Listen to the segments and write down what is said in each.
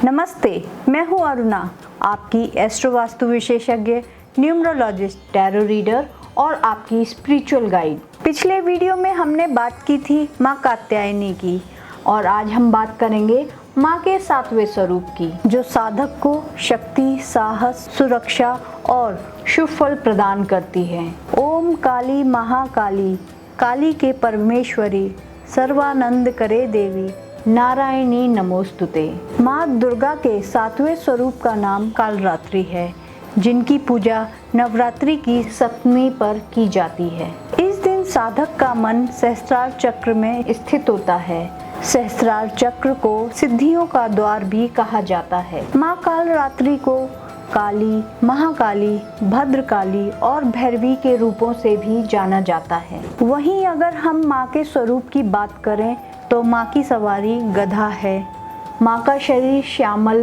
नमस्ते, मैं हूँ अरुणा, आपकी एस्ट्रो वास्तु विशेषज्ञ, न्यूमरोलॉजिस्ट, टैरो रीडर और आपकी स्पिरिचुअल गाइड। पिछले वीडियो में हमने बात की थी माँ कात्यायनी की और आज हम बात करेंगे माँ के 7वें स्वरूप की, जो साधक को शक्ति, साहस, सुरक्षा और शुभ फल प्रदान करती है। ओम काली महाकाली, काली के परमेश्वरी, सर्वानंद करे देवी, नारायणी नमोस्तुते। माँ दुर्गा के 7वें स्वरूप का नाम कालरात्रि है, जिनकी पूजा नवरात्रि की सप्तमी पर की जाती है। इस दिन साधक का मन सहस्त्रार चक्र में स्थित होता है। सहस्त्रार चक्र को सिद्धियों का द्वार भी कहा जाता है। माँ कालरात्रि को काली, महाकाली, भद्रकाली और भैरवी के रूपों से भी जाना जाता है। वहीं अगर हम माँ के स्वरूप की बात करें तो माँ की सवारी गधा है। माँ का शरीर श्यामल,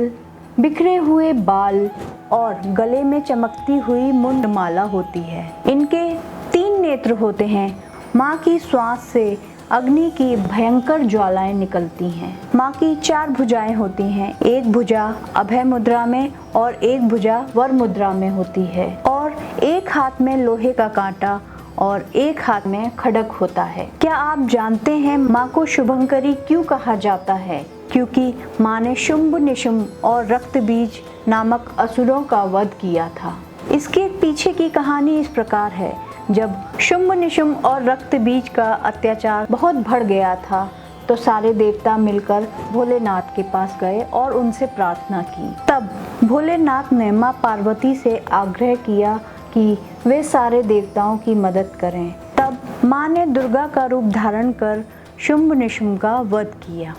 बिखरे हुए बाल और गले में चमकती हुई मुंडमाला होती है। इनके 3 नेत्र होते हैं। माँ की श्वास से अग्नि की भयंकर ज्वालाएं निकलती हैं। माँ की 4 भुजाएं होती हैं। एक भुजा अभय मुद्रा में और एक भुजा वर मुद्रा में होती है और एक हाथ में लोहे का कांटा और एक हाथ में खड्ग होता है। क्या आप जानते हैं माँ को शुभंकरी क्यों कहा जाता है? क्योंकि माँ ने शुंभ, निशुंभ और रक्त बीज नामक असुरों का वध किया था। इसके पीछे की कहानी इस प्रकार है। जब शुंभ, निशुंभ और रक्त बीज का अत्याचार बहुत बढ़ गया था तो सारे देवता मिलकर भोलेनाथ के पास गए और उनसे प्रार्थना की। तब भोलेनाथ ने माँ पार्वती से आग्रह किया कि वे सारे देवताओं की मदद करें। तब माँ ने दुर्गा का रूप धारण कर शुंभ निशुंभ का वध किया।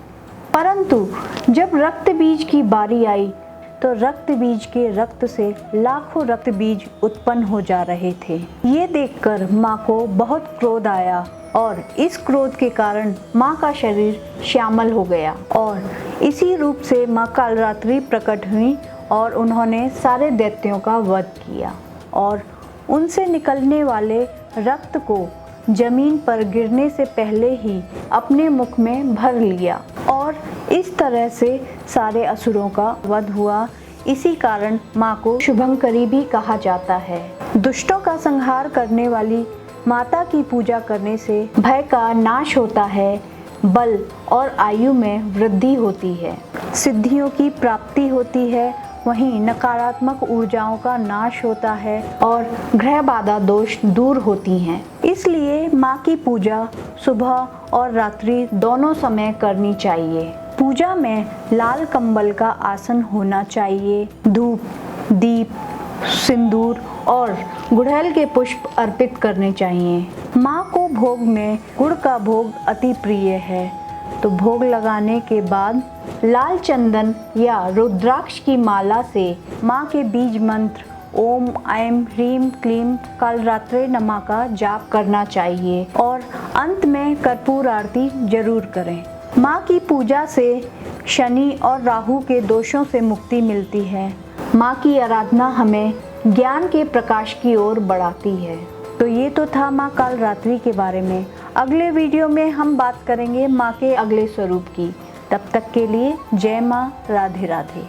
परंतु जब रक्त बीज की बारी आई तो रक्त बीज के रक्त से लाखों रक्त बीज उत्पन्न हो जा रहे थे। ये देखकर माँ को बहुत क्रोध आया और इस क्रोध के कारण माँ का शरीर श्यामल हो गया और इसी रूप से माँ कालरात्रि प्रकट हुई और उन्होंने सारे दैत्यों का वध किया और उनसे निकलने वाले रक्त को जमीन पर गिरने से पहले ही अपने मुख में भर लिया और इस तरह से सारे असुरों का वध हुआ। इसी कारण माँ को शुभंकरी भी कहा जाता है। दुष्टों का संहार करने वाली माता की पूजा करने से भय का नाश होता है, बल और आयु में वृद्धि होती है, सिद्धियों की प्राप्ति होती है, वहीं नकारात्मक ऊर्जाओं का नाश होता है और ग्रह बाधा दोष दूर होती हैं। इसलिए माँ की पूजा सुबह और रात्रि दोनों समय करनी चाहिए। पूजा में लाल कंबल का आसन होना चाहिए। धूप, दीप, सिंदूर और गुड़हल के पुष्प अर्पित करने चाहिए। माँ को भोग में गुड़ का भोग अति प्रिय है, तो भोग लगाने के बाद लाल चंदन या रुद्राक्ष की माला से माँ के बीज मंत्र ओम ऐं ह्रीं क्लीं कालरात्रे नमः का जाप करना चाहिए और अंत में कर्पूर आरती जरूर करें। माँ की पूजा से शनि और राहु के दोषों से मुक्ति मिलती है। माँ की आराधना हमें ज्ञान के प्रकाश की ओर बढ़ाती है। तो ये तो था माँ कालरात्रि के बारे में। अगले वीडियो में हम बात करेंगे माँ के अगले स्वरूप की। तब तक के लिए जय माँ, राधे राधे।